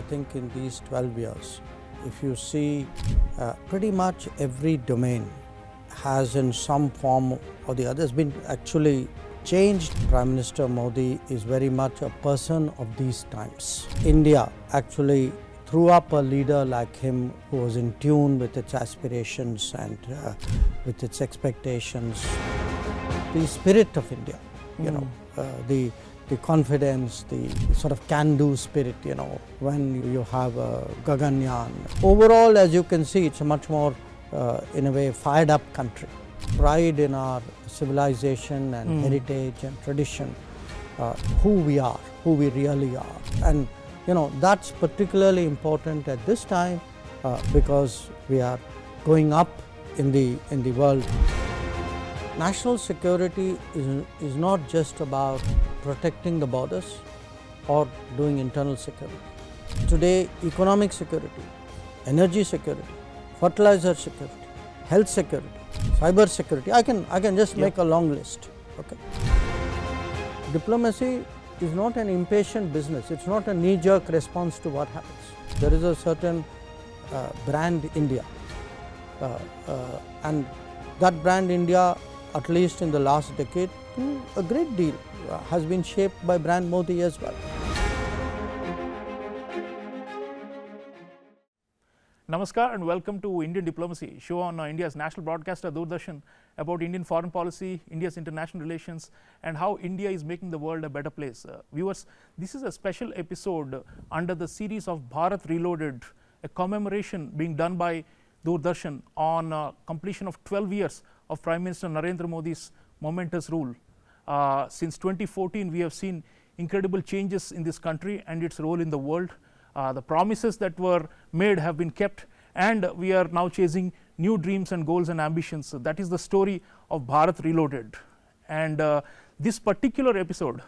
I think in these 12 years, if you see pretty much every domain has in some form or the other has been actually changed. Prime Minister Modi is very much a person of these times. India actually threw up a leader like him who was in tune with its aspirations and with its expectations. The spirit of India, the confidence, the sort of can-do spirit, when you have a Gaganyaan. Overall, as you can see, it's a much more, in a way, fired up country. Pride in our civilization and heritage and tradition, who we are, who we really are. And, that's particularly important at this time because we are going up in the world. National security is not just about protecting the borders or doing internal security. Today, economic security, energy security, fertilizer security, health security, cyber security, I can just make a long list. Okay. Diplomacy is not an impatient business. It's not a knee-jerk response to what happens. There is a certain brand India, and that brand India, at least in the last decade, to a great deal has been shaped by brand Modi as well. Namaskar and welcome to Indian Diplomacy, show on India's national broadcaster Doordarshan about Indian foreign policy, India's international relations and how India is making the world a better place. Viewers, this is a special episode under the series of Bharat Reloaded, a commemoration being done by Doordarshan on completion of 12 years of Prime Minister Narendra Modi's momentous rule. Since 2014, we have seen incredible changes in this country and its role in the world. The promises that were made have been kept, and we are now chasing new dreams and goals and ambitions. So that is the story of Bharat Reloaded. And this particular episode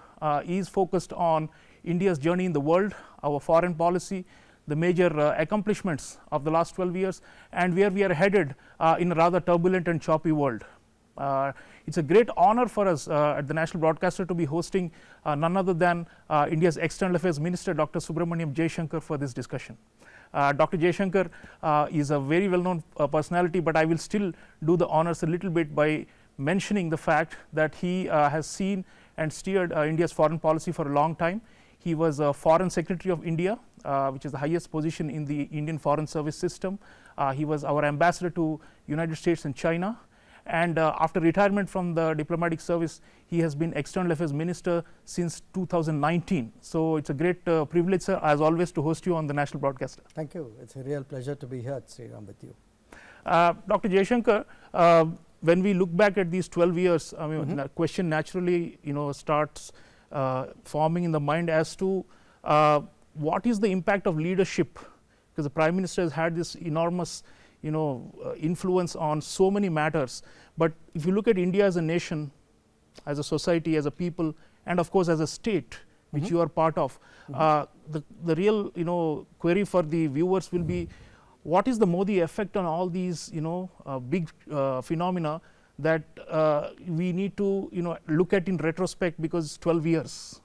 is focused on India's journey in the world, our foreign policy, the major accomplishments of the last 12 years, and where we are headed in a rather turbulent and choppy world. It's a great honor for us at the National Broadcaster to be hosting none other than India's External Affairs Minister Dr. Subrahmanyam Jaishankar for this discussion. Dr. Jaishankar is a very well-known personality, but I will still do the honors a little bit by mentioning the fact that he has seen and steered India's foreign policy for a long time. He was a Foreign Secretary of India, which is the highest position in the Indian Foreign Service system. He was our ambassador to United States and China. And after retirement from the diplomatic service, he has been External Affairs Minister since 2019. So it's a great privilege, sir, as always, to host you on the National Broadcaster. Thank you. It's a real pleasure to be here, Sreeram, with you. Dr. Jaishankar, when we look back at these 12 years, I mean, the question naturally, starts forming in the mind as to what is the impact of leadership, because the Prime Minister has had this enormous influence on so many matters. But if you look at India as a nation, as a society, as a people, and of course as a state, which you are part of, the real query for the viewers will be, what is the Modi effect on all these big phenomena that we need to look at in retrospect, because it's 12 years?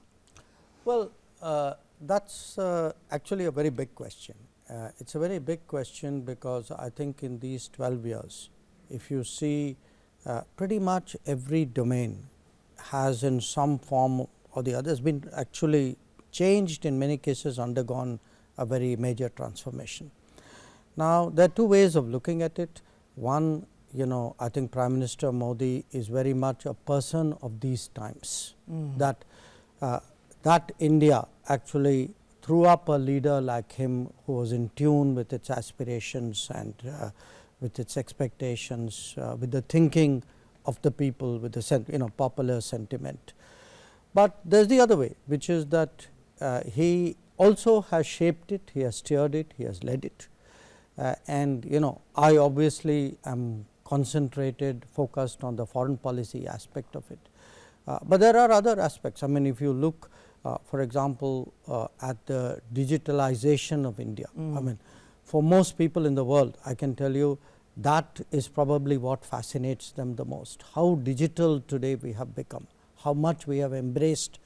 Well, that's actually a very big question. It's a very big question because I think in these 12 years, if you see pretty much every domain has in some form or the other has been actually changed, in many cases undergone a very major transformation. Now, there are two ways of looking at it. One, I think Prime Minister Modi is very much a person of these times, that India actually threw up a leader like him who was in tune with its aspirations and with its expectations, with the thinking of the people, with the popular sentiment. But there is the other way, which is that he also has shaped it, he has steered it, he has led it. And I obviously am concentrated, focused on the foreign policy aspect of it. But there are other aspects. I mean, if you look for example, at the digitalization of India. I mean, for most people in the world, I can tell you that is probably what fascinates them the most. How digital today we have become, how much we have embraced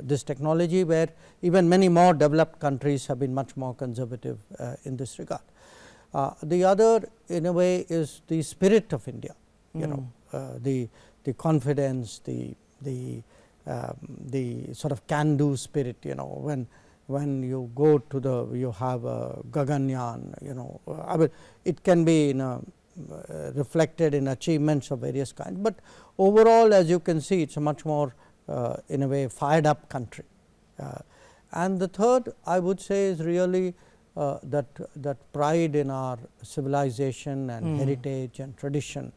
this technology, where even many more developed countries have been much more conservative in this regard. The other, in a way, is the spirit of India, you know, the confidence, the sort of can-do spirit, you know, when you go to you have a Gaganyaan, you know, I mean, it can be in a reflected in achievements of various kinds, but overall, as you can see, it's a much more in a way fired up country. And the third, I would say, is really that pride in our civilization and heritage and tradition,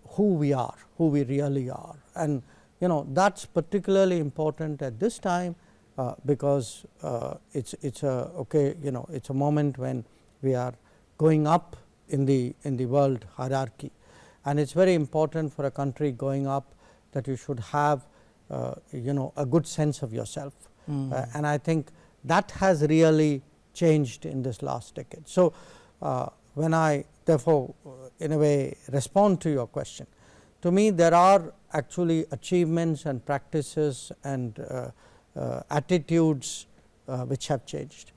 who we are, who we really are, and you know, that's particularly important at this time, because it's a you know, it's a moment when we are going up in the world hierarchy, and it's very important for a country going up that you should have you know, a good sense of yourself, and I think that has really changed in this last decade. So, when I therefore in a way respond to your question, to me there are actually achievements and practices and attitudes which have changed.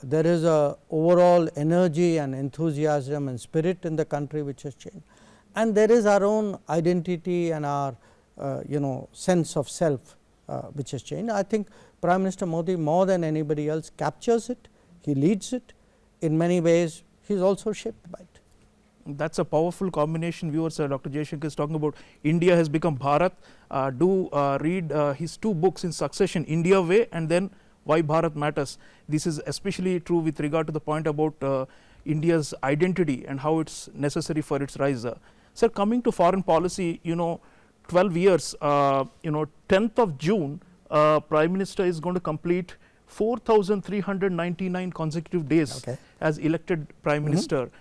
There is a overall energy and enthusiasm and spirit in the country which has changed, and there is our own identity and our you know, sense of self which has changed. I think Prime Minister Modi, more than anybody else, captures it, he leads it. In many ways, he is also shaped by it. That is a powerful combination. Viewers, Dr. Jaishankar is talking about India has become Bharat. Do read his two books in succession, India Way and then Why Bharat Matters. This is especially true with regard to the point about India's identity and how it is necessary for its rise. Sir, coming to foreign policy, you know, 12 years, you know, 10th of June, Prime Minister is going to complete 4,399 consecutive days as elected Prime Minister,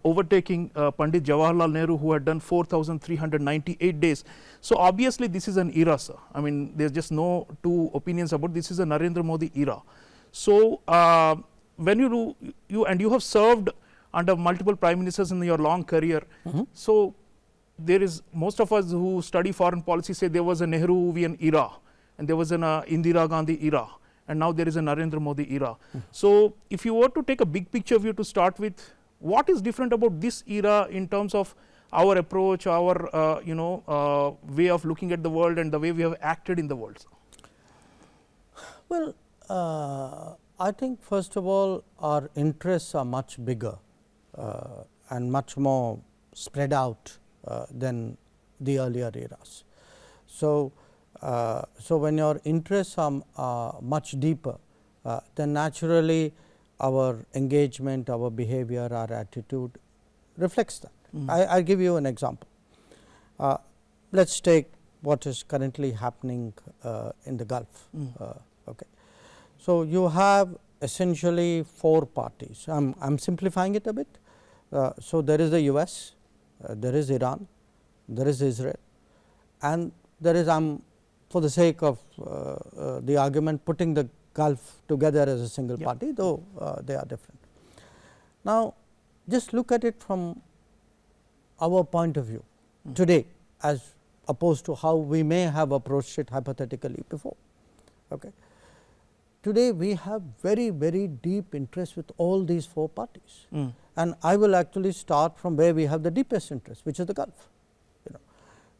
overtaking Pandit Jawaharlal Nehru, who had done 4,398 days. So, obviously, this is an era, sir. I mean, there is just no two opinions about this is a Narendra Modi era. So, when you have served under multiple Prime Ministers in your long career, so there is, most of us who study foreign policy say there was a Nehruvian era and there was an Indira Gandhi era, and now there is a Narendra Modi era. So, if you were to take a big picture view to start with, what is different about this era in terms of our approach, our you know, way of looking at the world and the way we have acted in the world? Well, I think first of all, our interests are much bigger and much more spread out than the earlier eras. So, when your interests are much deeper, then naturally our engagement, our behavior, our attitude reflects that. I will give you an example. Let us take what is currently happening in the Gulf. Okay. So, you have essentially 4 parties. I am simplifying it a bit. So, there is the US, there is Iran, there is Israel, and there is, for the sake of the argument, putting the Gulf together as a single party, though they are different. Now, just look at it from our point of view today, as opposed to how we may have approached it hypothetically before. Okay. Today, we have very, very deep interest with all these 4 parties, and I will actually start from where we have the deepest interest, which is the Gulf. You know,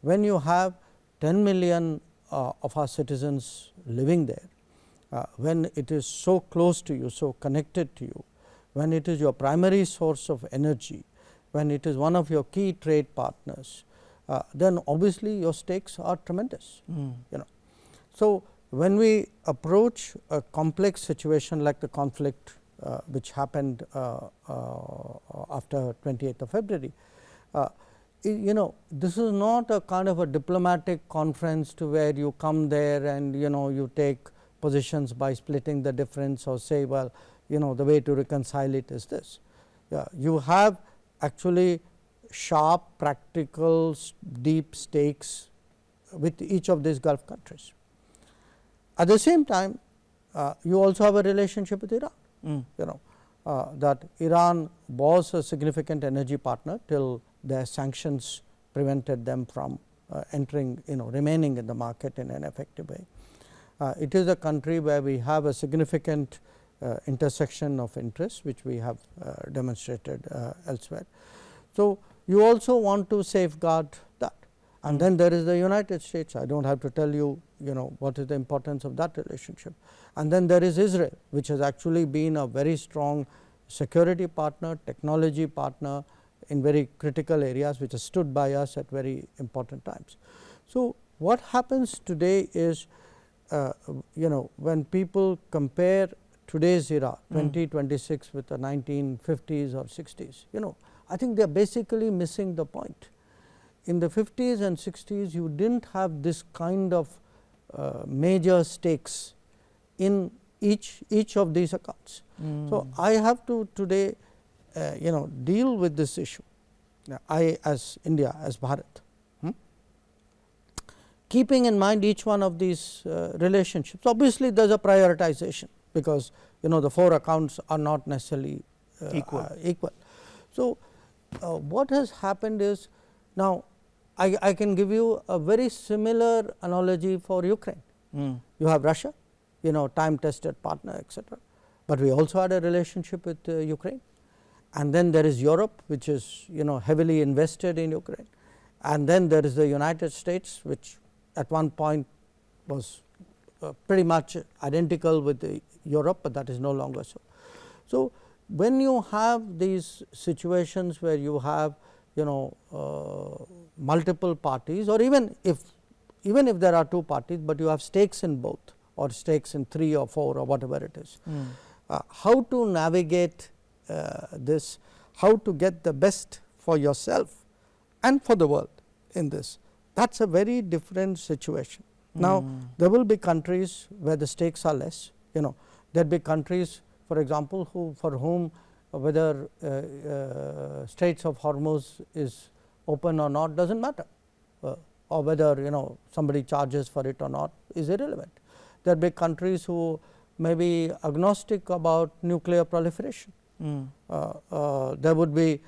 when you have 10 million of our citizens living there, when it is so close to you, so connected to you, when it is your primary source of energy, when it is one of your key trade partners, then obviously your stakes are tremendous. You know. So, when we approach a complex situation like the conflict which happened after 28th of February, you know, this is not a kind of a diplomatic conference to where you come there and you know, you take positions by splitting the difference or say, well, you know, the way to reconcile it is this. You have actually sharp, practical, deep stakes with each of these Gulf countries. At the same time, you also have a relationship with Iran. You know, that Iran was a significant energy partner till their sanctions prevented them from entering, you know, remaining in the market in an effective way. It is a country where we have a significant intersection of interests, which we have demonstrated elsewhere. So, you also want to safeguard that, and then there is the United States. I do not have to tell you, what is the importance of that relationship. And then there is Israel, which has actually been a very strong security partner, technology partner in very critical areas, which has stood by us at very important times. So, what happens today is, when people compare today's era 2026 with the 1950s or 60s, I think they are basically missing the point. In the 50s and 60s, you did not have this kind of major stakes in each of these accounts. So, I have to today deal with this issue, I as India, as Bharat, keeping in mind each one of these relationships. Obviously, there is a prioritization, because the 4 accounts are not necessarily equal. So, what has happened is, now I can give you a very similar analogy for Ukraine. You have Russia, time tested partner, etc., but we also had a relationship with Ukraine, and then there is Europe, which is heavily invested in Ukraine, and then there is the United States, which at one point was pretty much identical with Europe, but that is no longer so. So, when you have these situations where you have multiple parties, or even if there are 2 parties, but you have stakes in both, or stakes in 3 or 4 or whatever it is, how to navigate this, how to get the best for yourself and for the world in this, that is a very different situation. Now, there will be countries where the stakes are less, there will be countries, for example, for whom whether Straits of Hormuz is open or not does not matter, or whether somebody charges for it or not is irrelevant. There will be countries who may be agnostic about nuclear proliferation. There would be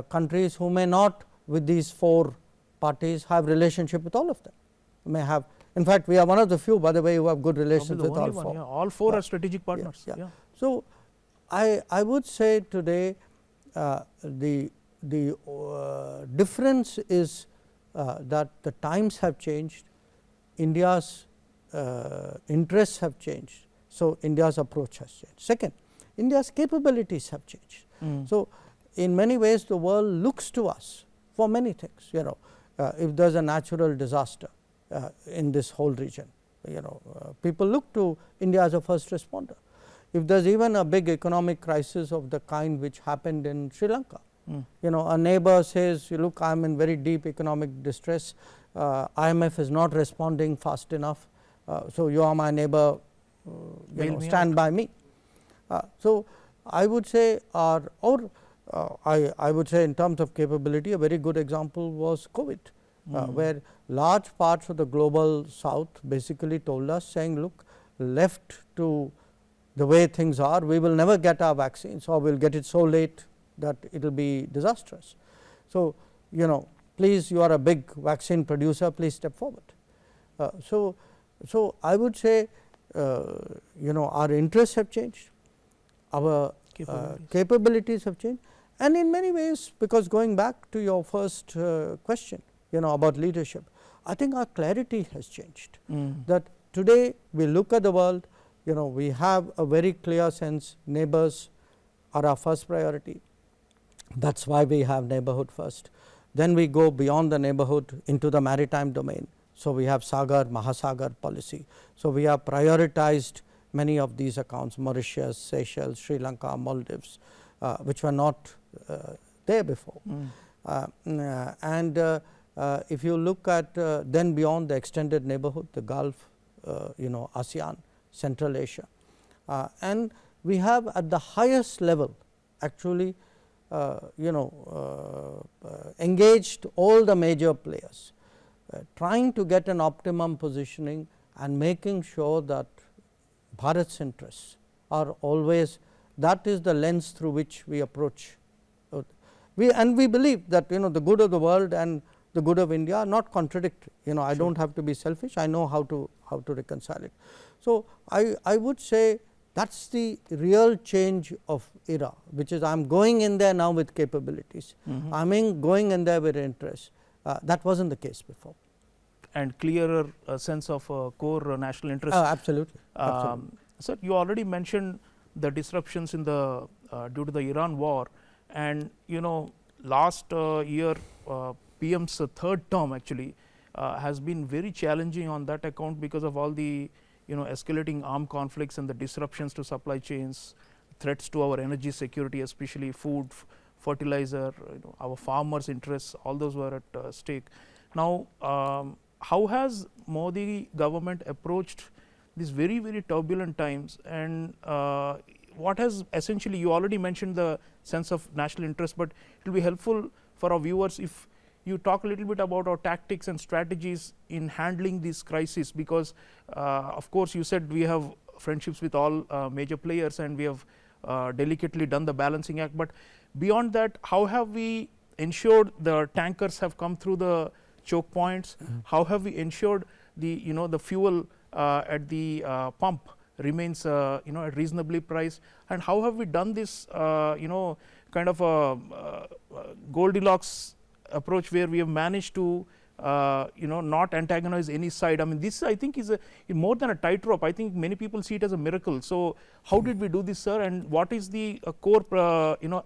countries who may not, with these 4 parties, have relationship with all of them. May have, in fact, we are one of the few, by the way, who have good relations with all 4. All 4 are strategic partners. So, I would say today the difference is that the times have changed, India's interests have changed. So, India's approach has changed. Second, India's capabilities have changed. So, in many ways the world looks to us for many things. If there is a natural disaster in this whole region, people look to India as a first responder. If there is even a big economic crisis of the kind which happened in Sri Lanka, a neighbor says, look, I am in very deep economic distress, IMF is not responding fast enough, so you are my neighbor, stand by me. So, I would say I would say in terms of capability, a very good example was COVID, where large parts of the global south basically told us, saying, look, left to the way things are, we will never get our vaccines, or we will get it so late that it will be disastrous. So, please, you are a big vaccine producer, please step forward. So, I would say our interests have changed, our capabilities have changed, and in many ways, because going back to your first question about leadership, I think our clarity has changed, that today we look at the world, we have a very clear sense neighbors are our first priority, that is why we have neighborhood first. Then we go beyond the neighborhood into the maritime domain. So, we have Sagar, Mahasagar policy. So, we have prioritized many of these accounts, Mauritius, Seychelles, Sri Lanka, Maldives, which were not there before. And if you look at then beyond the extended neighborhood, the Gulf, ASEAN, Central Asia, and we have at the highest level actually engaged all the major players, trying to get an optimum positioning and making sure that Bharat's interests are always, that is the lens through which we approach. We believe that the good of the world and the good of India are not contradictory. I do not have to be selfish, I know how to reconcile it. So, I would say that is the real change of era, which is I am going in there now with capabilities, I am going in there with interest. That was not the case before. And clearer sense of core national interest. Absolutely. Sir, you already mentioned the disruptions in the due to the Iran war, and last year PM's third term actually has been very challenging on that account because of all the escalating armed conflicts and the disruptions to supply chains, threats to our energy security, especially food, fertilizer, our farmers' interests, all those were at stake. Now, how has Modi government approached these very, very turbulent times, and what has essentially, you already mentioned the sense of national interest, but it will be helpful for our viewers if you talk a little bit about our tactics and strategies in handling these crises, because of course you said we have friendships with all major players and we have delicately done the balancing act, but beyond that, how have we ensured the tankers have come through the choke points? How have we ensured the the fuel at the pump remains at reasonably priced, and how have we done this kind of a Goldilocks approach where we have managed to not antagonize any side? I mean, this I think is more than a tightrope. I think many people see it as a miracle. So how did we do this, sir, and what is the core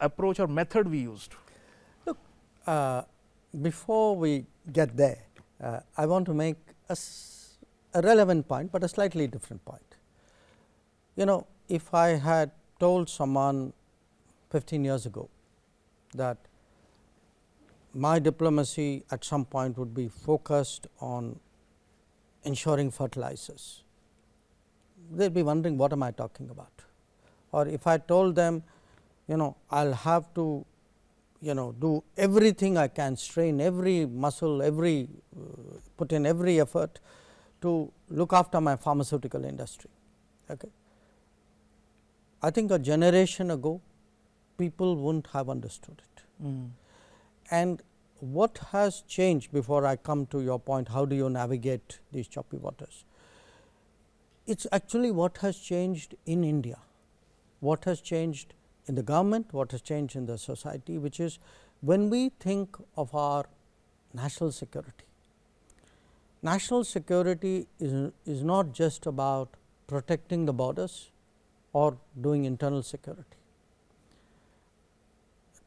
approach or method we used? Look, before we get there, I want to make a relevant point, but a slightly different point. If I had told someone 15 years ago that my diplomacy at some point would be focused on ensuring fertilizers, they would be wondering what am I talking about. Or if I told them, I will have to do everything I can, strain every muscle, put in every effort to look after my pharmaceutical industry. Okay. I think a generation ago people would not have understood it. And what has changed, before I come to your point, how do you navigate these choppy waters? It is actually what has changed in India, what has changed in the government, what has changed in the society, which is when we think of our national security. National security is not just about protecting the borders or doing internal security.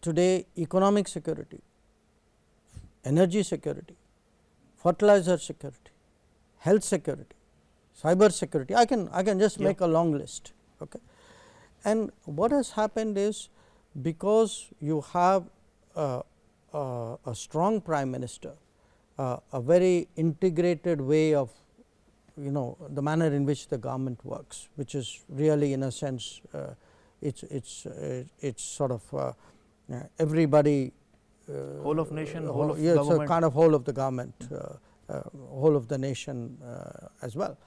Today, economic security, energy security, fertilizer security, health security, cyber security, I can just make a long list. Okay. And what has happened is, because you have a strong prime minister, a very integrated way of the manner in which the government works, which is really in a sense it's sort of everybody, whole of nation, whole of government. So kind of whole of the government, whole of the nation as well.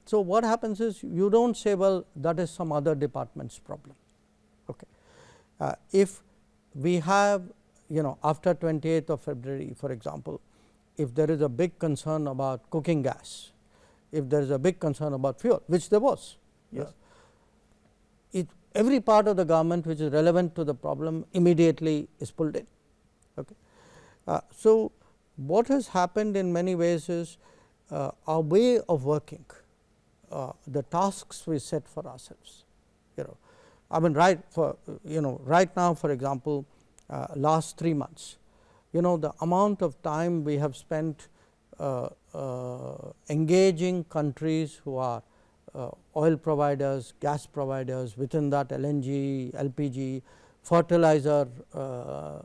So what happens is, you do not say, well, that is some other department's problem. Okay. If we have after 28th of February, for example, if there is a big concern about cooking gas, if there is a big concern about fuel, which there was, yes, every part of the government which is relevant to the problem immediately is pulled in. Okay. So what has happened in many ways is, our way of working, the tasks we set for ourselves. I mean, right now, for example, last 3 months, the amount of time we have spent engaging countries who are oil providers, gas providers, within that LNG, LPG, fertilizer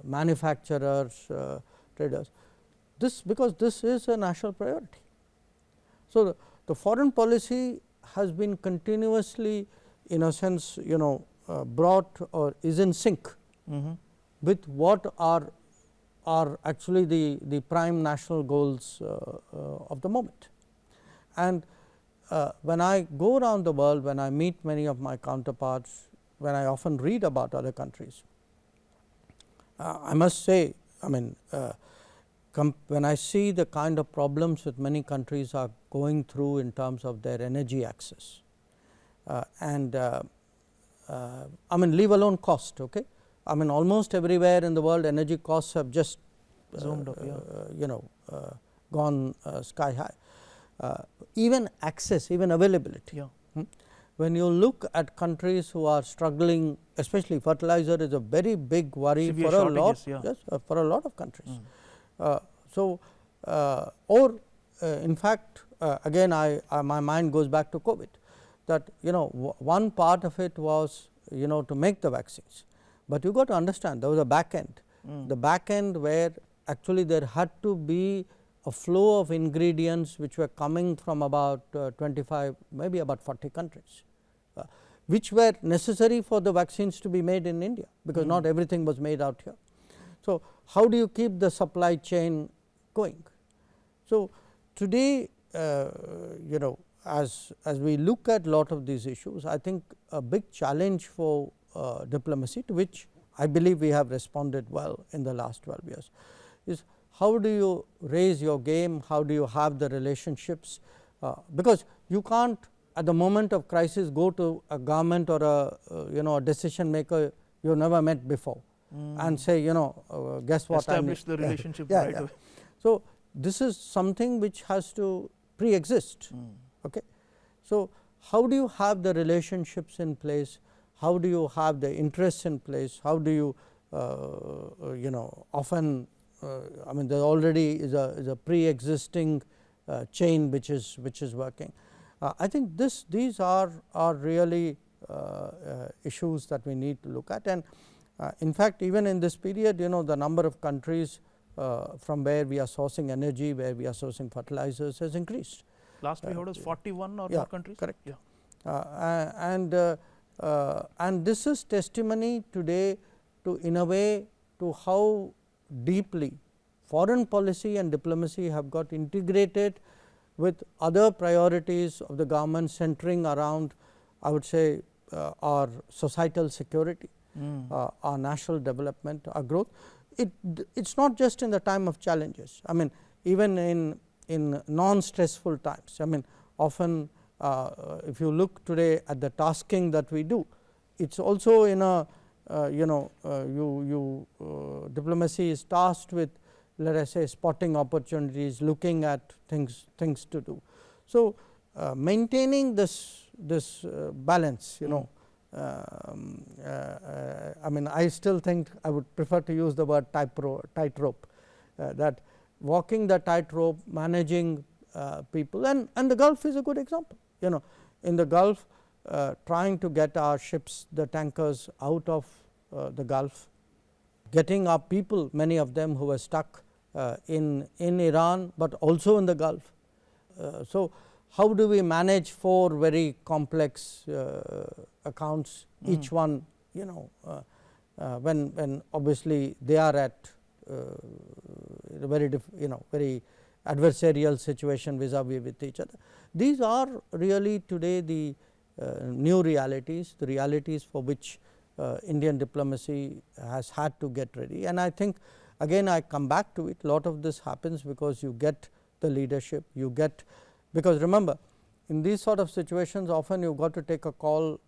manufacturers, traders, because this is a national priority. So the foreign policy has been continuously, in a sense, brought or is in sync with what are actually the prime national goals of the moment. And when I go around the world, when I meet many of my counterparts, when I often read about other countries, I must say, I mean, when I see the kind of problems that many countries are going through in terms of their energy access, and I mean, leave alone cost. Okay, I mean, almost everywhere in the world, energy costs have just zoomed up, gone sky high. Even access, even availability. Yeah. When you look at countries who are struggling, especially fertilizer is a very big worry Severe for a lot, shortages, yes, for a lot of countries. Or in fact, again my mind goes back to COVID, that one part of it was to make the vaccines, but you got to understand there was a back end, the back end where actually there had to be a flow of ingredients which were coming from about 25, maybe about 40 countries, which were necessary for the vaccines to be made in India, because not everything was made out here. So, how do you keep the supply chain going? So, today as we look at lot of these issues, I think a big challenge for diplomacy, to which I believe we have responded well in the last 12 years, is how do you raise your game, how do you have the relationships, because you can't at the moment of crisis go to a government or a decision maker you have never met before and say guess what, establish the relationship right away. So, this is something which has to pre-exist. Okay. So, how do you have the relationships in place, how do you have the interests in place, how do you often I mean there already is a pre-existing chain which is working. I think these are really issues that we need to look at, and in fact even in this period the number of countries from where we are sourcing energy, where we are sourcing fertilizers has increased. Last we heard was 41 or more countries. Correct. Yeah. And this is testimony today to, in a way, to how deeply foreign policy and diplomacy have got integrated with other priorities of the government centering around, I would say, our societal security, our national development, our growth. It's not just in the time of challenges. I mean, even in non-stressful times. I mean, often if you look today at the tasking that we do, it's also in a diplomacy is tasked with, let us say, spotting opportunities, looking at things to do. So, maintaining this balance, I mean, I still think I would prefer to use the word tightrope, that walking the tightrope, managing people, and the Gulf is a good example. In the Gulf, trying to get our ships, the tankers, out of the Gulf, getting our people, many of them who were stuck in Iran, but also in the Gulf. So, how do we manage 4 very complex accounts, each one when obviously they are at a very very adversarial situation vis-a-vis with each other. These are really today the new realities, the realities for which Indian diplomacy has had to get ready, and I think again I come back to it, lot of this happens because you get the leadership, you get, because remember in these sort of situations often you got to take a call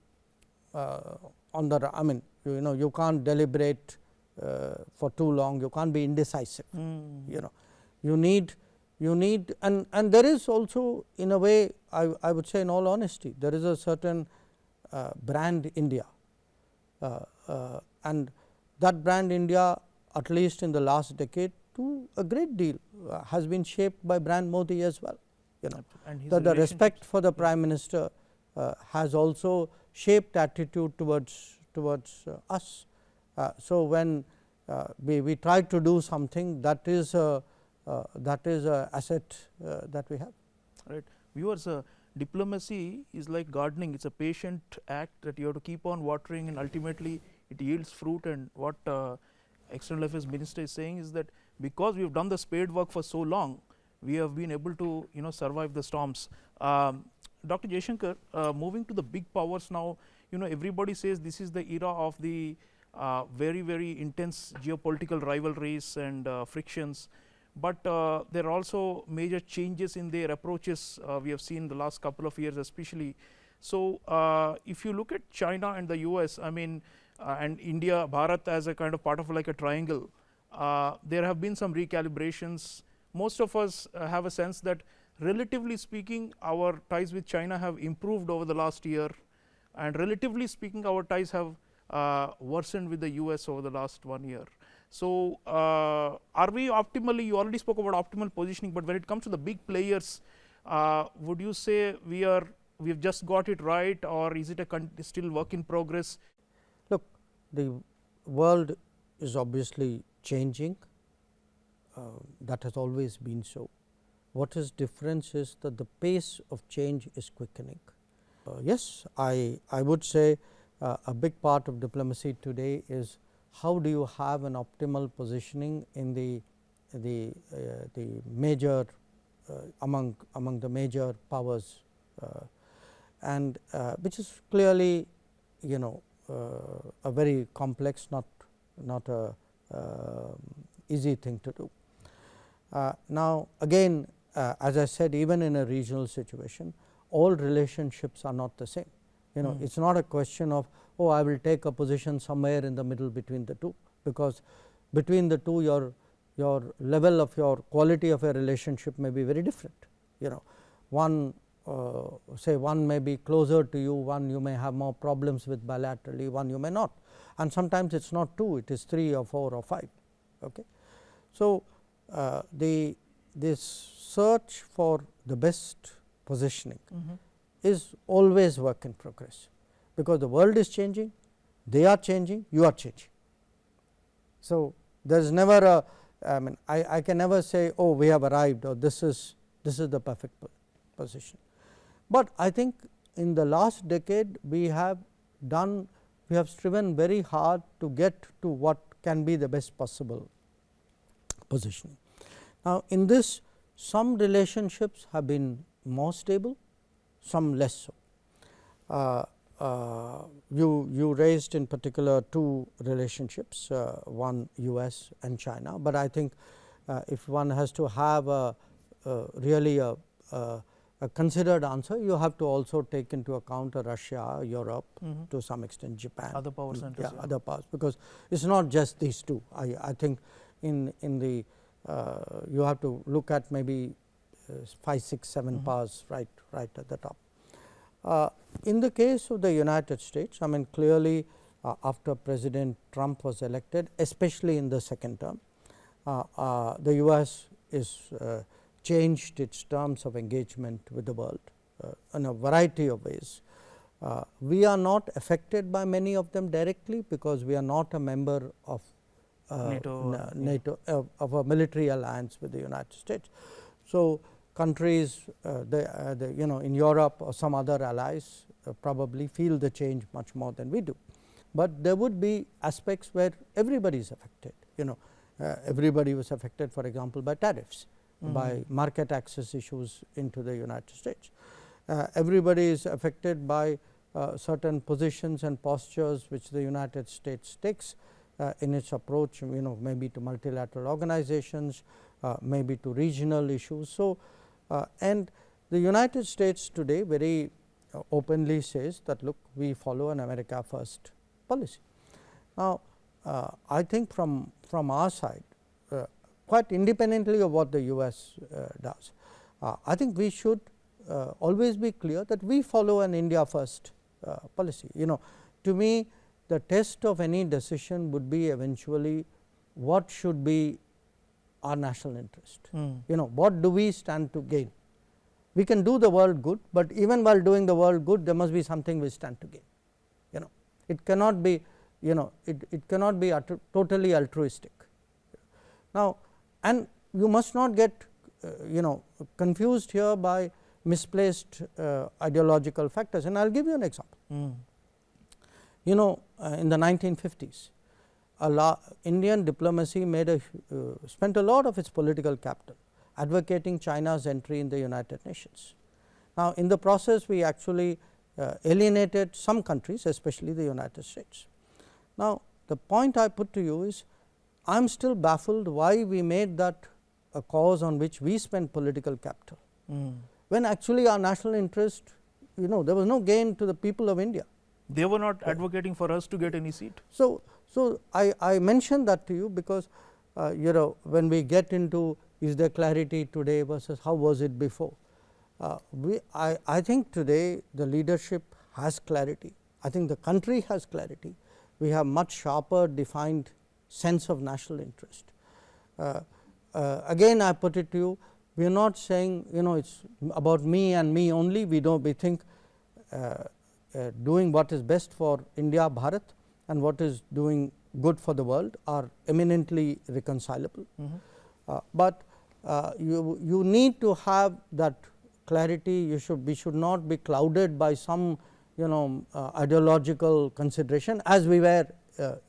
on the, I mean you can't deliberate for too long, you can't be indecisive. You need and there is also, in a way, I would say in all honesty, there is a certain brand India, and that brand India, at least in the last decade, to a great deal has been shaped by brand Modi as well. That the respect for the Prime Minister has also shaped attitude towards us. So, when we try to do something, that is a asset that we have. Right. Viewers, diplomacy is like gardening. It's a patient act that you have to keep on watering, and ultimately it yields fruit. And what External Affairs Minister is saying is that because we have done the spade work for so long, we have been able to survive the storms. Dr. Jaishankar, moving to the big powers now, everybody says this is the era of the very, very intense geopolitical rivalries and frictions. but there are also major changes in their approaches we have seen the last couple of years especially. So, if you look at China and the US, I mean and India, Bharat as a kind of part of like a triangle, there have been some recalibrations. Most of us have a sense that relatively speaking our ties with China have improved over the last year, and relatively speaking our ties have worsened with the US over the last 1 year. So, are we optimally, you already spoke about optimal positioning, but when it comes to the big players, would you say we've just got it right, or is it a still work in progress? Look, the world is obviously changing, that has always been so. What is difference is that the pace of change is quickening. Yes, I would say a big part of diplomacy today is how do you have an optimal positioning in the major among the major powers, and which is clearly a very complex, not a easy thing to do. Now again, as I said, even in a regional situation, all relationships are not the same. It is not a question of, oh, I will take a position somewhere in the middle between the two, because between the two your level of your quality of a relationship may be very different. One say one may be closer to you, one you may have more problems with bilaterally, one you may not, and sometimes it is not 2, it is 3 or 4 or 5. Okay. So, this search for the best positioning is always work in progress, because the world is changing, they are changing, you are changing. So, there is never a, I mean I can never say, oh, we have arrived, or this is the perfect position. But I think in the last decade we have striven very hard to get to what can be the best possible positioning. Now, in this, some relationships have been more stable, some less so. You raised in particular 2 relationships, one US and China, but I think if one has to have really a considered answer, you have to also take into account Russia, Europe, to some extent Japan, other power centers, other powers, because it is not just these 2. I think in the you have to look at maybe 5, 6, 7 powers right at the top. In the case of the United States, I mean clearly after President Trump was elected, especially in the second term, the US is changed its terms of engagement with the world in a variety of ways. We are not affected by many of them directly, because we are not a member of NATO, of a military alliance with the United States. So, countries in Europe or some other allies probably feel the change much more than we do, but there would be aspects where everybody is affected. Everybody was affected, for example, by tariffs, by market access issues into the United States. Everybody is affected by certain positions and postures which the United States takes in its approach, maybe to multilateral organizations, maybe to regional issues. So, and the United States today very openly says that, look, we follow an America first policy. Now, I think from our side, quite independently of what the US does, I think we should always be clear that we follow an India first policy. To me, the test of any decision would be eventually what should be our national interest. What do we stand to gain? We can do the world good, but even while doing the world good, there must be something we stand to gain. It cannot be, it cannot be totally altruistic. Now, and you must not get confused here by misplaced ideological factors, and I will give you an example. In the 1950s, Indian diplomacy spent a lot of its political capital advocating China's entry in the United Nations. Now, in the process we actually alienated some countries, especially the United States. Now, the point I put to you is, I am still baffled why we made that a cause on which we spend political capital, when actually our national interest, there was no gain to the people of India. They were not advocating for us to get any seat. So I mentioned that to you because when we get into is there clarity today versus how was it before, I think today the leadership has clarity. I think the country has clarity. We have much sharper defined sense of national interest. Again, I put it to you, we are not saying it's about me and me only. We think doing what is best for India, Bharat, and what is doing good for the world are eminently reconcilable. But you need to have that clarity. We should not be clouded by some ideological consideration as we were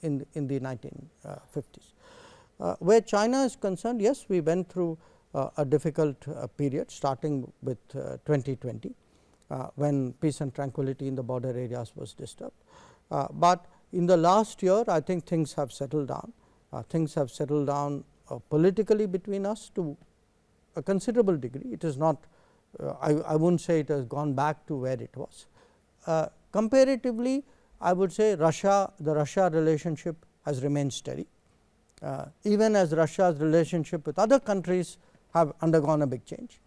in the 1950s. Where China is concerned, yes, we went through a difficult period starting with 2020 when peace and tranquility in the border areas was disturbed. But in the last year, I think things have settled down. Things have settled down politically between us to a considerable degree. It is not, I would not say it has gone back to where it was. Comparatively, I would say the Russia relationship has remained steady, even as Russia's relationship with other countries have undergone a big change.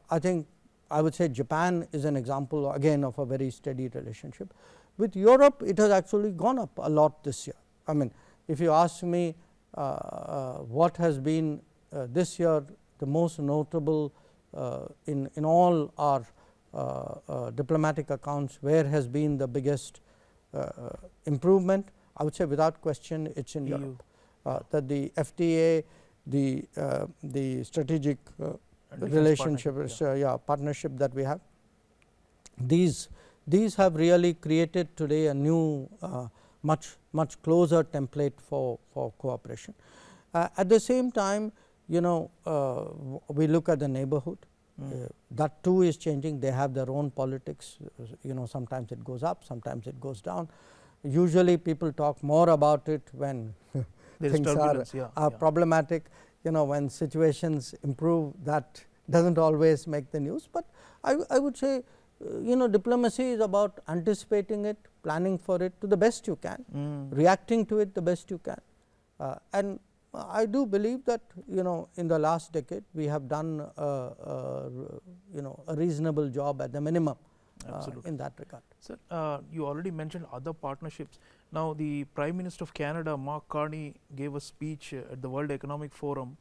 I think I would say Japan is an example again of a very steady relationship. With Europe, it has actually gone up a lot this year. I mean, if you ask me what has been this year the most notable in all our diplomatic accounts, where has been the biggest improvement, I would say without question it is in Europe. That the FTA, the strategic relationship, partnership that we have, these have really created today a new much closer template for cooperation. At the same time, we look at the neighborhood. That too is changing. They have their own politics. Sometimes it goes up, sometimes it goes down. Usually people talk more about it when things are problematic. When situations improve, that does not always make the news. But I would say diplomacy is about anticipating it, planning for it to the best you can, reacting to it the best you can. And I do believe that in the last decade we have done a reasonable job at the minimum in that regard. Sir, you already mentioned other partnerships. Now, the Prime Minister of Canada, Mark Carney, gave a speech at the World Economic Forum,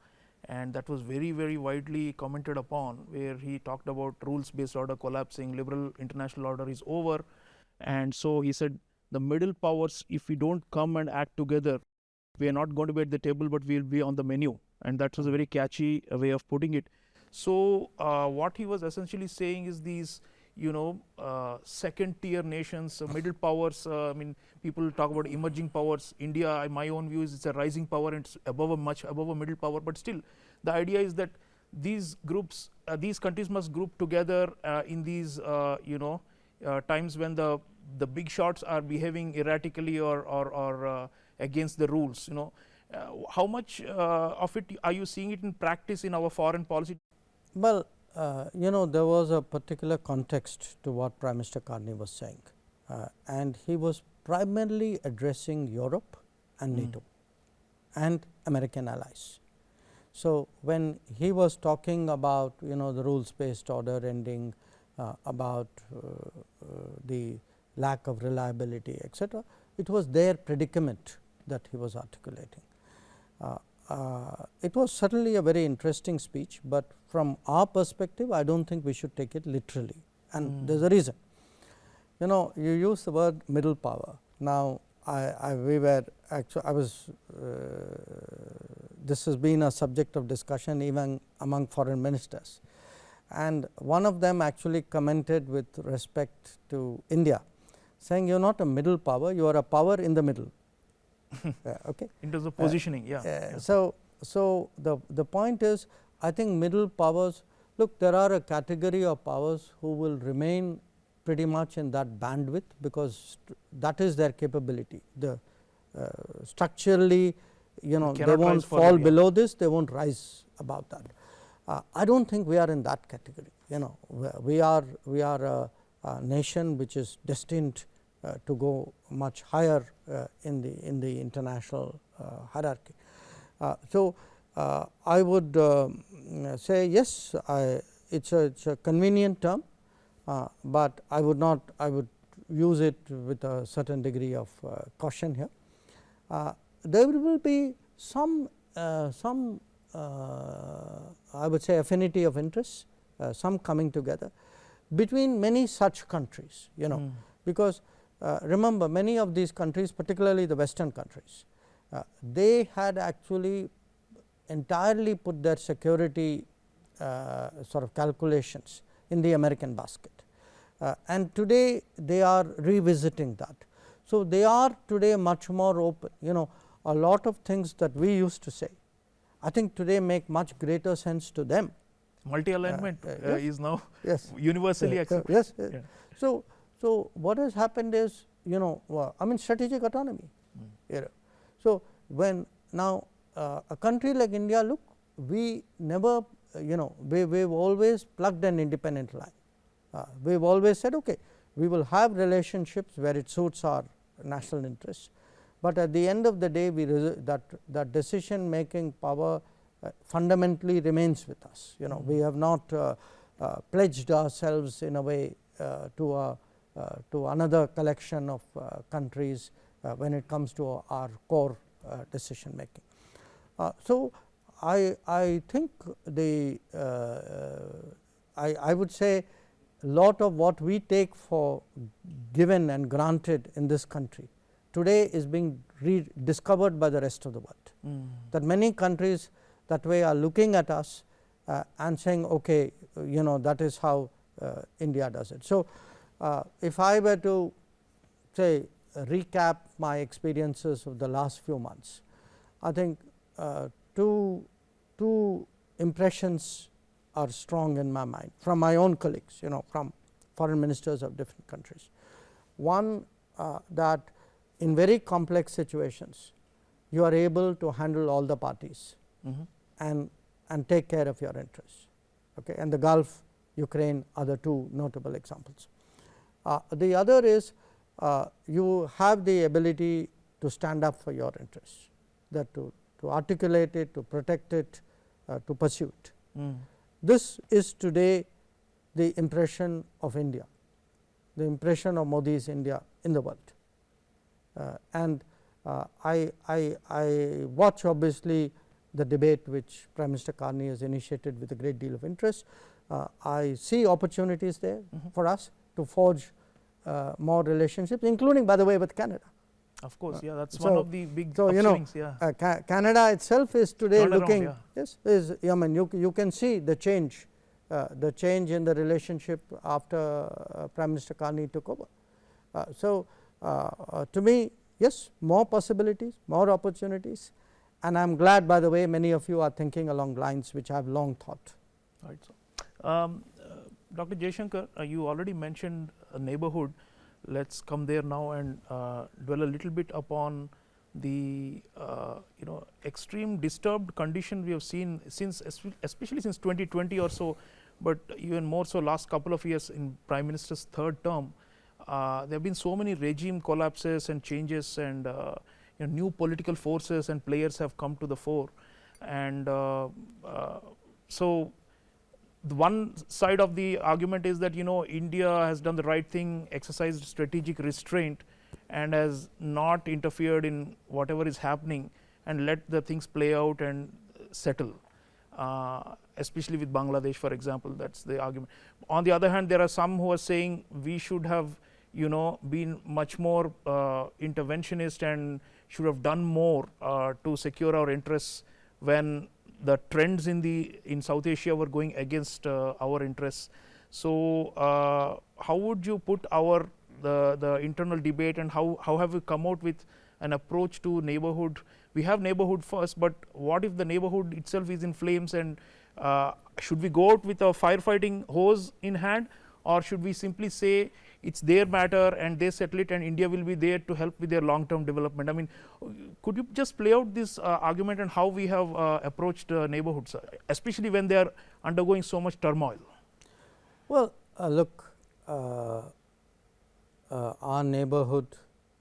and that was very widely commented upon, where he talked about rules based order collapsing, liberal international order is over. And so he said the middle powers, if we do not come and act together, we are not going to be at the table, but we will be on the menu, and that was a very catchy way of putting it. So what he was essentially saying is these second tier nations, middle powers, I mean people talk about emerging powers. India, in my own view, is it's a rising power and it's much above a middle power, but still the idea is that these groups, these countries must group together in these times when the big shots are behaving erratically or against the rules. How much of it are you seeing it in practice in our foreign policy? Well, there was a particular context to what Prime Minister Carney was saying, and he was primarily addressing Europe and NATO and American allies. So when he was talking about the rules based order ending, about the lack of reliability, etc., it was their predicament that he was articulating. It was certainly a very interesting speech, but from our perspective I do not think we should take it literally, and there is a reason. You use the word middle power. Now this has been a subject of discussion even among foreign ministers, and one of them actually commented with respect to India, saying you are not a middle power, you are a power in the middle. Okay. In terms of positioning, So the point is, I think middle powers, look, there are a category of powers who will remain pretty much in that bandwidth because that is their capability. Structurally you know, they cannot rise won't further, fall yeah. below this, they won't rise above that. I do not think we are in that category. You know, we are a nation which is destined to go much higher in the international hierarchy. So I would say yes, it's a convenient term, but I would use it with a certain degree of caution here. There will be some I would say affinity of interests, some coming together between many such countries, you know, because remember, many of these countries, particularly the Western countries, they had actually entirely put their security sort of calculations in the American basket, and today they are revisiting that. So they are today much more open. You know, a lot of things that we used to say, I think today make much greater sense to them. Multi-alignment yes. is now Yes. universally accepted. Yes. Yeah. So what has happened is, you know, I mean, strategic autonomy. You know. So when now a country like India, look, we never, you know, we've always plugged an independent line. We've always said, okay, we will have relationships where it suits our national interests, but at the end of the day, that decision making power fundamentally remains with us. You know, we have not pledged ourselves in a way to another collection of countries when it comes to our core decision making. So I think I would say a lot of what we take for given and granted in this country today is being rediscovered by the rest of the world. That many countries that way are looking at us and saying, okay, you know, that is how India does it. So if I were to say recap my experiences of the last few months, I think two impressions are strong in my mind from my own colleagues, you know, from foreign ministers of different countries. One, that in very complex situations you are able to handle all the parties and take care of your interests, okay, and the Gulf, Ukraine are the two notable examples. The other is you have the ability to stand up for your interests, that to articulate it, to protect it, to pursue it. This is today the impression of India, the impression of Modi's India in the world, and I watch obviously the debate which Prime Minister Carney has initiated with a great deal of interest. I see opportunities there for us to forge more relationships, including, by the way, with Canada. Of course, yeah, that's one of the big upswings. You know, Canada itself is today turned looking. Around, yeah. Yes, I mean, you can see the change in the relationship after Prime Minister Carney took over. So to me, yes, more possibilities, more opportunities, and I am glad, by the way, many of you are thinking along lines which I have long thought. Right. So, Dr. Jaishankar, you already mentioned a neighborhood. Let's come there now and dwell a little bit upon the extreme disturbed condition we have seen since, especially since 2020 or so, but even more so last couple of years in Prime Minister's third term. There have been so many regime collapses and changes, and new political forces and players have come to the fore, and so the one side of the argument is that India has done the right thing, exercised strategic restraint, and has not interfered in whatever is happening, and let the things play out and settle, especially with Bangladesh, for example. That's the argument. On the other hand, there are some who are saying we should have been much more interventionist and should have done more to secure our interests when the trends in South Asia were going against our interests. So how would you put the internal debate, and how have we come out with an approach to neighborhood? We have neighborhood first, but what if the neighborhood itself is in flames, and should we go out with a firefighting hose in hand, or should we simply say it's their matter and they settle it and India will be there to help with their long term development? I mean, could you just play out this argument and how we have approached neighborhoods, especially when they are undergoing so much turmoil? Well, look, our neighborhood,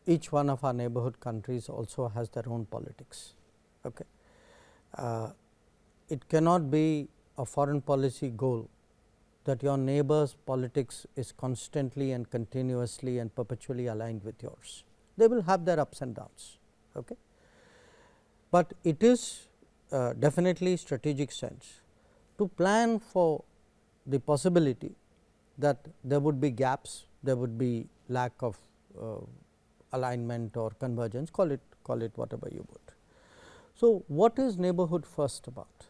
each one of our neighborhood countries also has their own politics. Okay. It cannot be a foreign policy goal that your neighbor's politics is constantly and continuously and perpetually aligned with yours. They will have their ups and downs. Okay. But it is definitely strategic sense to plan for the possibility that there would be gaps, there would be lack of alignment or convergence, call it whatever you would. So, what is neighborhood first about?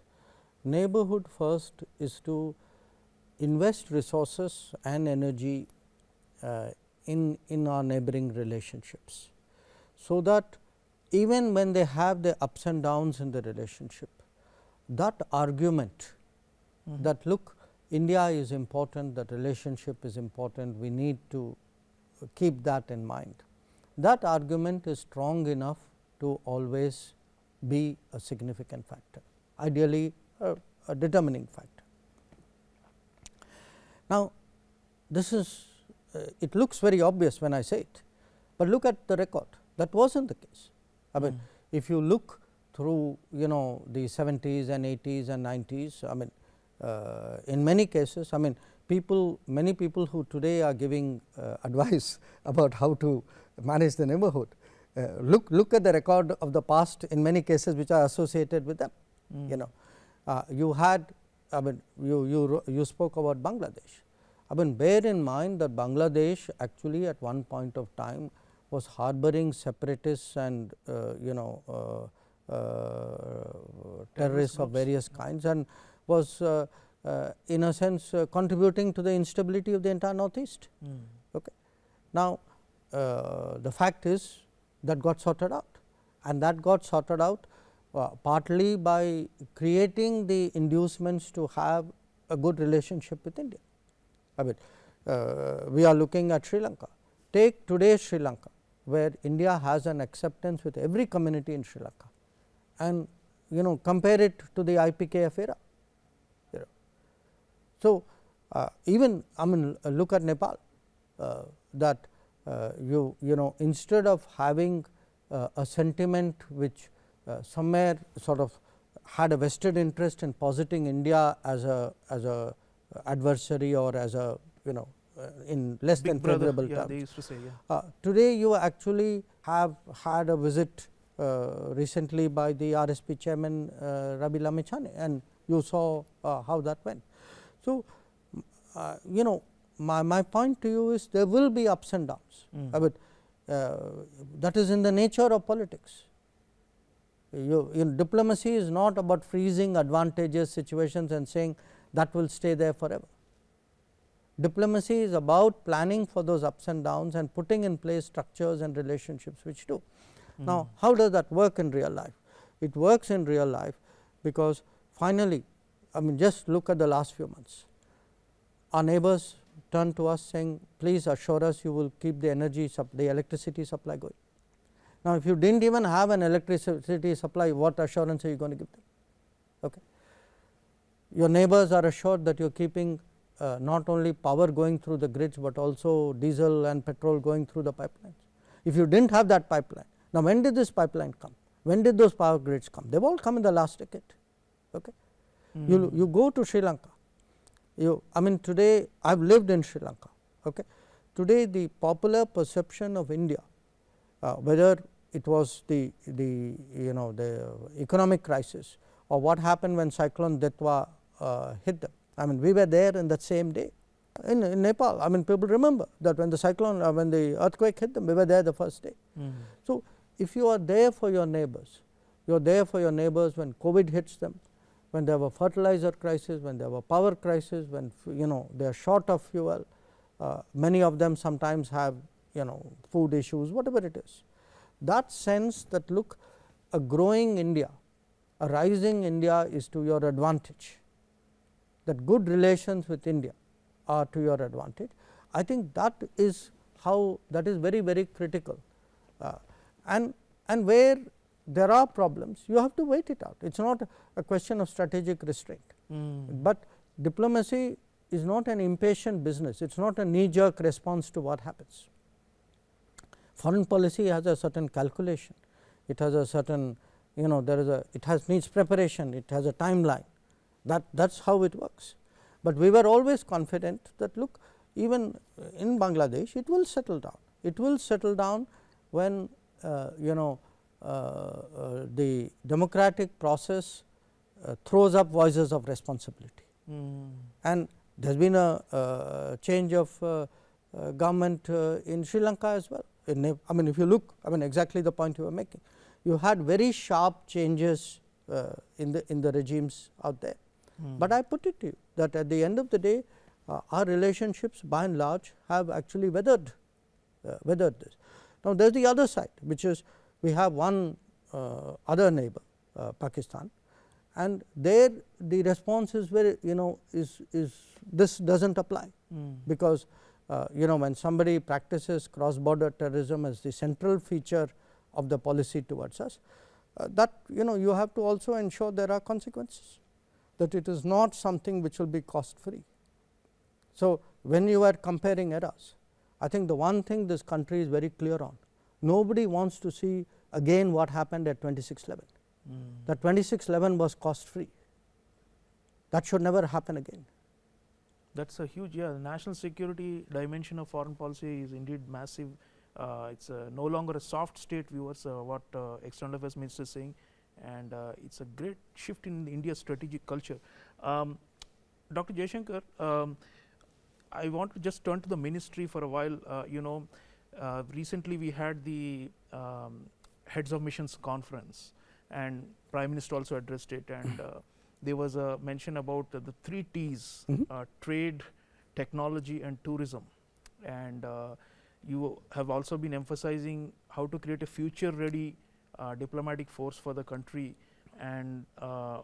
Neighborhood first is to invest resources and energy in our neighboring relationships, so that even when they have the ups and downs in the relationship, that argument that look, India is important, that relationship is important, we need to keep that in mind. That argument is strong enough to always be a significant factor, ideally a determining factor. Now, this is it looks very obvious when I say it, but look at the record, that was not the case. I mean, if you look through the 70s and 80s and 90s, I mean, in many cases, I mean, many people who today are giving advice about how to manage the neighborhood, look at the record of the past in many cases which are associated with them. You had, I mean, you spoke about Bangladesh. I mean, bear in mind that Bangladesh actually at one point of time was harboring separatists and terrorists of various kinds, and was in a sense contributing to the instability of the entire northeast. Okay. Now, the fact is that got sorted out, and that got sorted out partly by creating the inducements to have a good relationship with India. I mean, we are looking at Sri Lanka. Take today's Sri Lanka, where India has an acceptance with every community in Sri Lanka, and compare it to the IPKF era. So, even I mean, look at Nepal, that instead of having a sentiment which somewhere sort of had a vested interest in positing India as a adversary or as a in less Big than brother, favorable yeah, terms. they used to say, yeah. Today you actually have had a visit recently by the RSP chairman Rabi Lamechhane, and you saw how that went. So, my point to you is there will be ups and downs, but that is in the nature of politics. Diplomacy is not about freezing advantageous situations and saying that will stay there forever. Diplomacy is about planning for those ups and downs and putting in place structures and relationships which do. Now, how does that work in real life? It works in real life because finally, I mean, just look at the last few months. Our neighbors turned to us saying, please assure us you will keep the electricity supply going. Now, if you did not even have an electricity supply, what assurance are you going to give them? Okay. Your neighbors are assured that you are keeping not only power going through the grids, but also diesel and petrol going through the pipelines. If you did not have that pipeline, now when did this pipeline come? When did those power grids come? They have all come in the last decade. Okay. You go to Sri Lanka, I mean, today I have lived in Sri Lanka. Okay. Today the popular perception of India, whether it was the economic crisis or what happened when cyclone Detwa hit them. I mean, we were there in that same day in Nepal. I mean, people remember that when the cyclone, when the earthquake hit them, we were there the first day. So, if you are there for your neighbors, you are there for your neighbors when COVID hits them, when they have a fertilizer crisis, when they have a power crisis, when they are short of fuel, many of them sometimes have food issues, whatever it is. That sense that look, a growing India, a rising India is to your advantage, that good relations with India are to your advantage. I think that is how, that is very, very critical, and where there are problems you have to wait it out. It is not a question of strategic restraint, but diplomacy is not an impatient business, it is not a knee jerk response to what happens. Foreign policy has a certain calculation, it has a certain, there is it has needs preparation, it has a timeline, that is how it works. But we were always confident that look, even in Bangladesh it will settle down. It will settle down when the democratic process throws up voices of responsibility. And there has been a change of government in Sri Lanka as well. I mean, if you look, exactly the point you were making, you had very sharp changes in the regimes out there. But I put it to you that at the end of the day, our relationships by and large have actually weathered this. Now, there is the other side, which is we have one other neighbor, Pakistan, and there the response is very, is this does not apply, because when somebody practices cross border terrorism as the central feature of the policy towards us, that you have to also ensure there are consequences, that it is not something which will be cost free. So, when you are comparing eras, I think the one thing this country is very clear on, nobody wants to see again what happened at 26/11. That 26/11 was cost free, that should never happen again. That is a huge, the national security dimension of foreign policy is indeed massive. It is no longer a soft state, viewers, what External Affairs Minister is saying, and it is a great shift in India's strategic culture. Dr. Jaishankar, I want to just turn to the ministry for a while. Recently we had the heads of missions conference, and Prime Minister also addressed it, and there was a mention about the 3 T's, trade, technology and tourism, and you have also been emphasizing how to create a future ready diplomatic force for the country, and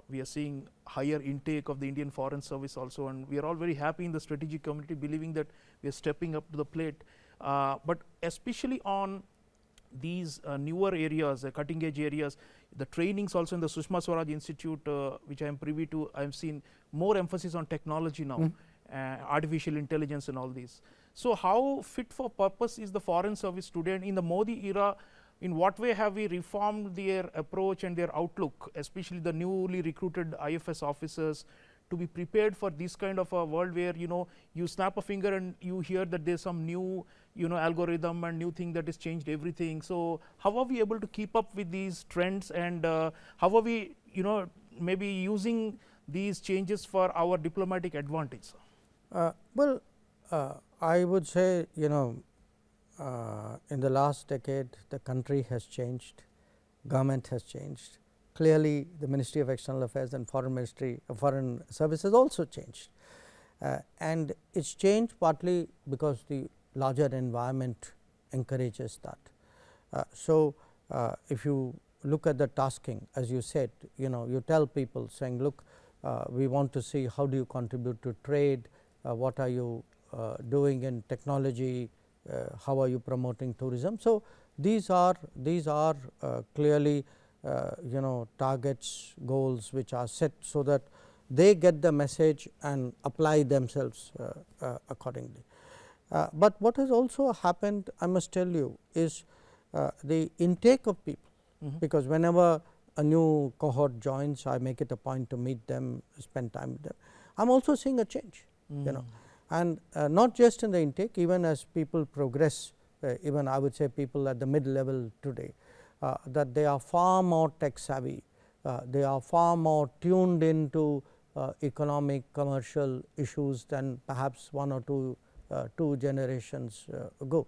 we are seeing higher intake of the Indian Foreign Service also, and we are all very happy in the strategic community believing that we are stepping up to the plate, but especially on these newer areas, cutting edge areas, the trainings also in the Sushma Swaraj Institute, which I am privy to, I have seen more emphasis on technology now, artificial intelligence and all these. So, how fit for purpose is the Foreign Service today, and in the Modi era, in what way have we reformed their approach and their outlook, especially the newly recruited IFS officers, to be prepared for this kind of a world where you snap a finger and you hear that there is some new algorithm and new thing that has changed everything. So, how are we able to keep up with these trends, and how are we maybe using these changes for our diplomatic advantage? Well, I would say in the last decade the country has changed, government has changed. Clearly, the Ministry of External Affairs and Foreign Service has also changed, and it is changed partly because the larger environment encourages that. So, if you look at the tasking, as you said, you tell people saying, look, we want to see how do you contribute to trade, what are you doing in technology, how are you promoting tourism. So, these are clearly targets, goals which are set so that they get the message and apply themselves accordingly. But what has also happened, I must tell you, is the intake of people, because whenever a new cohort joins, I make it a point to meet them, spend time with them. I am also seeing a change, and not just in the intake, even as people progress, even I would say people at the mid level today, that they are far more tech savvy, they are far more tuned into economic, commercial issues than perhaps 1 or 2 generations ago.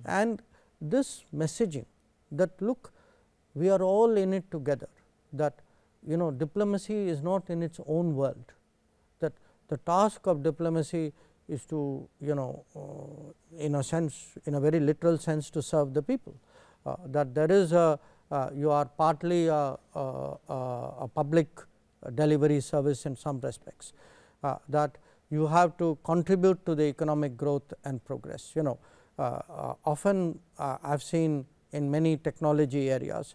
And this messaging that look, we are all in it together, that diplomacy is not in its own world, that the task of diplomacy is to in a sense, in a very literal sense, to serve the people, that there is you are partly a public delivery service in some respects, that you have to contribute to the economic growth and progress. Often I have seen in many technology areas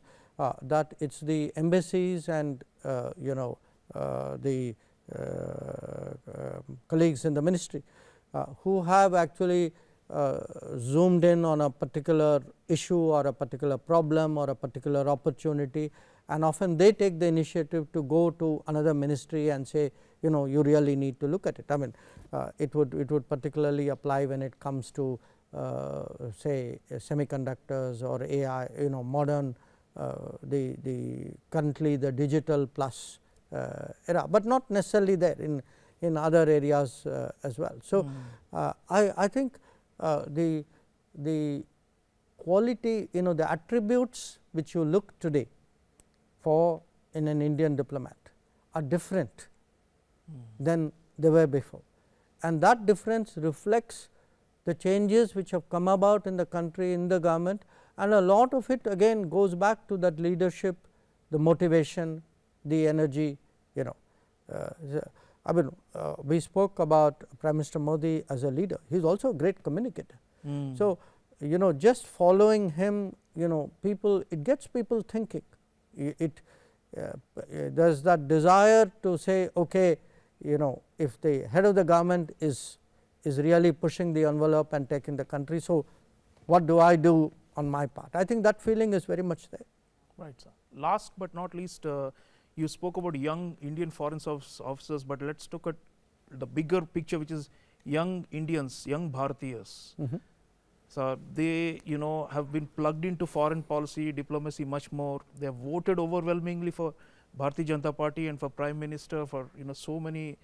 that it is the embassies and the colleagues in the ministry who have actually zoomed in on a particular issue or a particular problem or a particular opportunity, and often they take the initiative to go to another ministry and say, you really need to look at it. I mean, it would particularly apply when it comes to say semiconductors or AI, modern the currently the digital plus era, but not necessarily there in other areas as well. So, I think the quality, the attributes which you look today for in an Indian diplomat are different than they were before, and that difference reflects the changes which have come about in the country, in the government, and a lot of it again goes back to that leadership, the motivation, the energy. I mean, we spoke about Prime Minister Modi as a leader. He is also a great communicator. So, just following him, people, it gets people thinking. There is that desire to say, okay, if the head of the government is really pushing the envelope and taking the country, so what do I do on my part? I think that feeling is very much there. Right, sir. Last but not least, you spoke about young Indian foreign service officers, but let us look at the bigger picture, which is young Indians, young Bharatiyas. So, they have been plugged into foreign policy, diplomacy much more. They have voted overwhelmingly for Bharatiya Janata Party and for Prime Minister for so many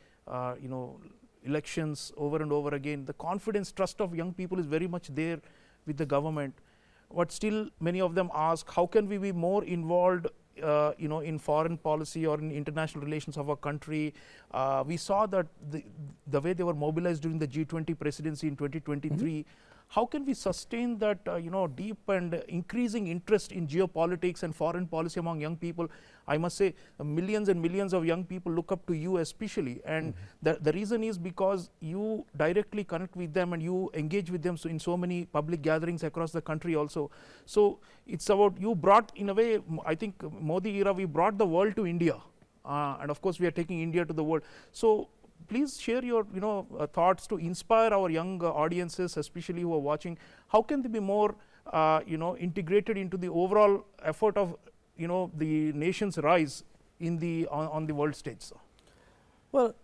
elections over and over again. The confidence, trust of young people is very much there with the government, but still many of them ask, how can we be more involved in foreign policy or in international relations of our country? We saw that the way they were mobilized during the G20 presidency in 2023. How can we sustain that deep and increasing interest in geopolitics and foreign policy among young people? I must say millions and millions of young people look up to you especially, and the reason is because you directly connect with them and you engage with them in so many public gatherings across the country also. So, it is about, you brought, in a way, I think Modi era, we brought the world to India, and of course we are taking India to the world. So, please share your thoughts to inspire our young audiences, especially who are watching. How can they be more integrated into the overall effort of the nation's rise in the on the world stage? So, well,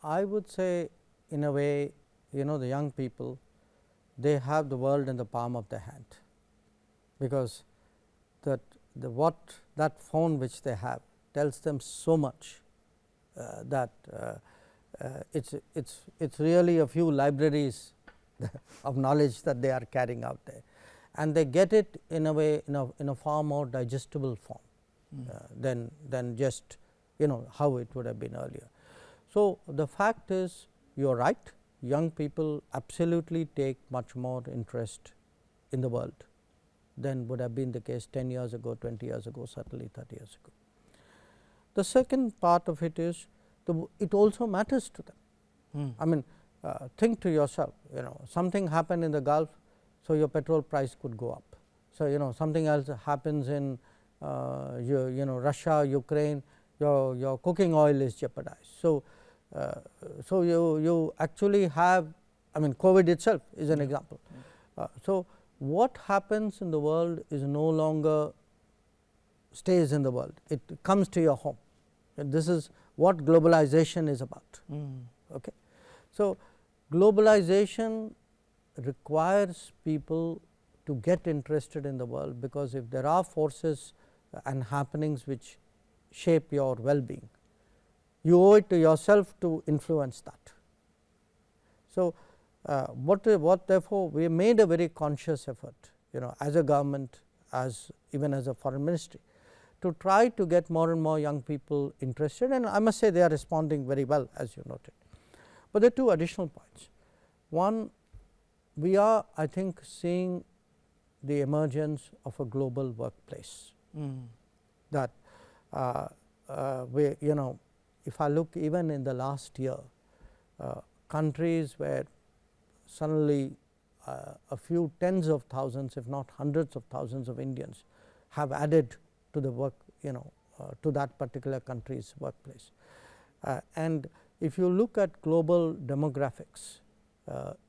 I would say in a way, the young people, they have the world in the palm of their hand, because that phone which they have tells them so much. That it's really a few libraries of knowledge that they are carrying out there, and they get it in a way in a far more digestible form than just how it would have been earlier. So, the fact is, you are right, young people absolutely take much more interest in the world than would have been the case 10 years ago, 20 years ago, certainly 30 years ago. The second part of it is, it also matters to them. I mean, think to yourself, something happened in the Gulf, so your petrol price could go up. So, something else happens in Russia, Ukraine, your cooking oil is jeopardized. So, you actually have, I mean, COVID itself is an example. So, what happens in the world is no longer stays in the world, it comes to your home. And this is what globalization is about. Okay. So, globalization requires people to get interested in the world, because if there are forces and happenings which shape your well-being, you owe it to yourself to influence that. So, what therefore we made a very conscious effort, as a government, as even as a foreign ministry, to try to get more and more young people interested, and I must say they are responding very well, as you noted. But there are two additional points. One, we are, I think, seeing the emergence of a global workplace. That we, if I look even in the last year, countries where suddenly a few tens of thousands, if not hundreds of thousands of Indians have added to the work, to that particular country's workplace. And if you look at global demographics,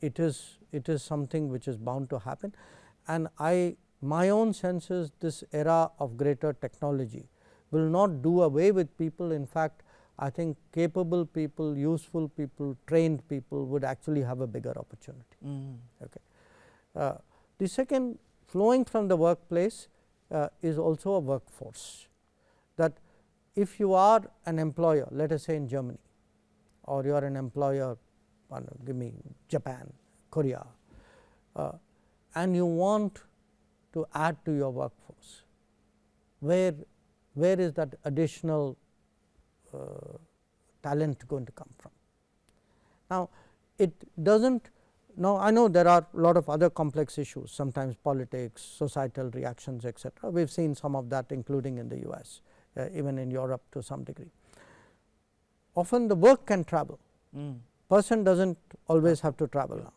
it is something which is bound to happen, and my own sense is this era of greater technology will not do away with people. In fact, I think capable people, useful people, trained people would actually have a bigger opportunity. Okay. The second, flowing from the workplace is also a workforce, that if you are an employer, let us say in Germany, or you are an employer, give me Japan, Korea, and you want to add to your workforce, where is that additional talent going to come from? Now, it does not. Now, I know there are a lot of other complex issues, sometimes politics, societal reactions, etc. We have seen some of that, including in the US, even in Europe to some degree. Often the work can travel, person does not always have to travel now.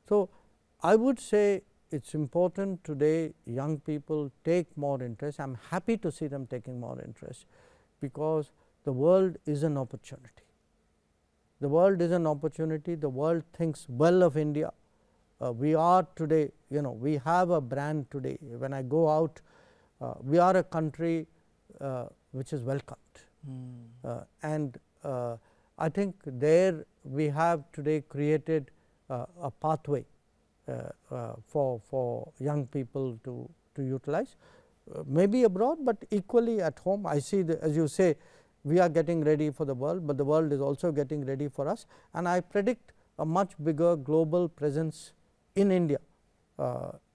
So, I would say it is important today young people take more interest. I am happy to see them taking more interest, because the world is an opportunity. The world is an opportunity, the world thinks well of India. We are today, we have a brand today. When I go out, we are a country which is welcomed, and I think there we have today created a pathway for young people to utilize, maybe abroad, but equally at home. I see as you say, we are getting ready for the world, but the world is also getting ready for us, and I predict a much bigger global presence in India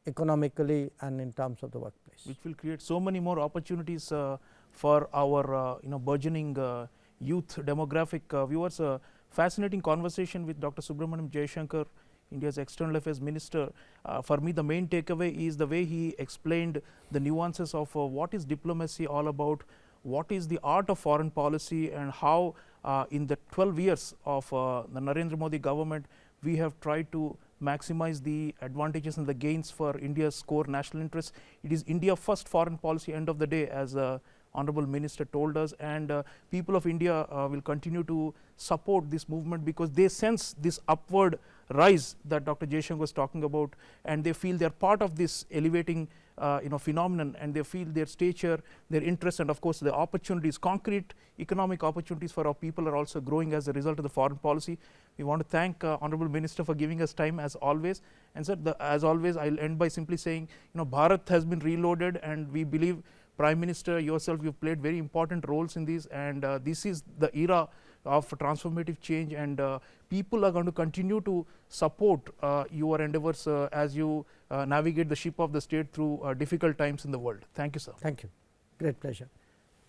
economically and in terms of the workplace, which will create so many more opportunities for our burgeoning youth demographic. Viewers, fascinating conversation with Dr. Subrahmanyam Jaishankar, India's External Affairs Minister. For me, the main takeaway is the way he explained the nuances of what is diplomacy all about, what is the art of foreign policy, and how in the 12 years of the Narendra Modi government, we have tried to maximize the advantages and the gains for India's core national interests. It is India first foreign policy, end of the day, as the Honorable Minister told us, and people of India will continue to support this movement, because they sense this upward rise that Dr. Jaishankar was talking about, and they feel they are part of this elevating phenomenon, and they feel their stature, their interest, and of course the opportunities, concrete economic opportunities for our people are also growing as a result of the foreign policy. We want to thank Honorable Minister for giving us time as always, and sir, as always I will end by simply saying, Bharat has been reloaded, and we believe Prime Minister, yourself, you have played very important roles in this, and this is the era of transformative change, and people are going to continue to support your endeavors as you navigate the ship of the state through difficult times in the world. Thank you, sir. Thank you. Great pleasure.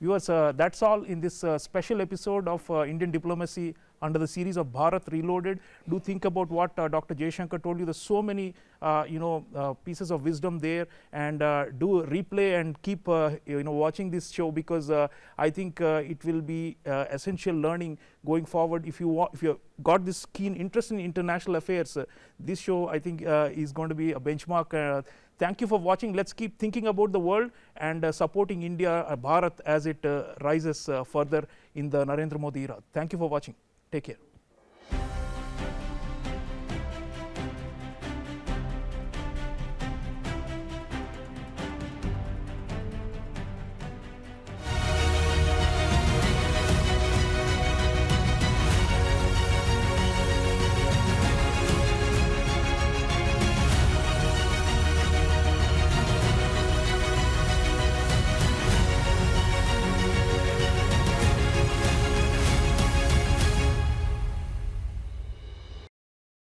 Viewers, that's all in this special episode of Indian Diplomacy under the series of Bharat Reloaded. Do think about what Dr. Jaishankar told you. There's so many pieces of wisdom there, and do replay and keep watching this show, because I think it will be essential learning going forward. If you got this keen interest in international affairs, this show I think is going to be a benchmark. Thank you for watching. Let's keep thinking about the world and supporting India, Bharat, as it rises further in the Narendra Modi era. Thank you for watching. Take care.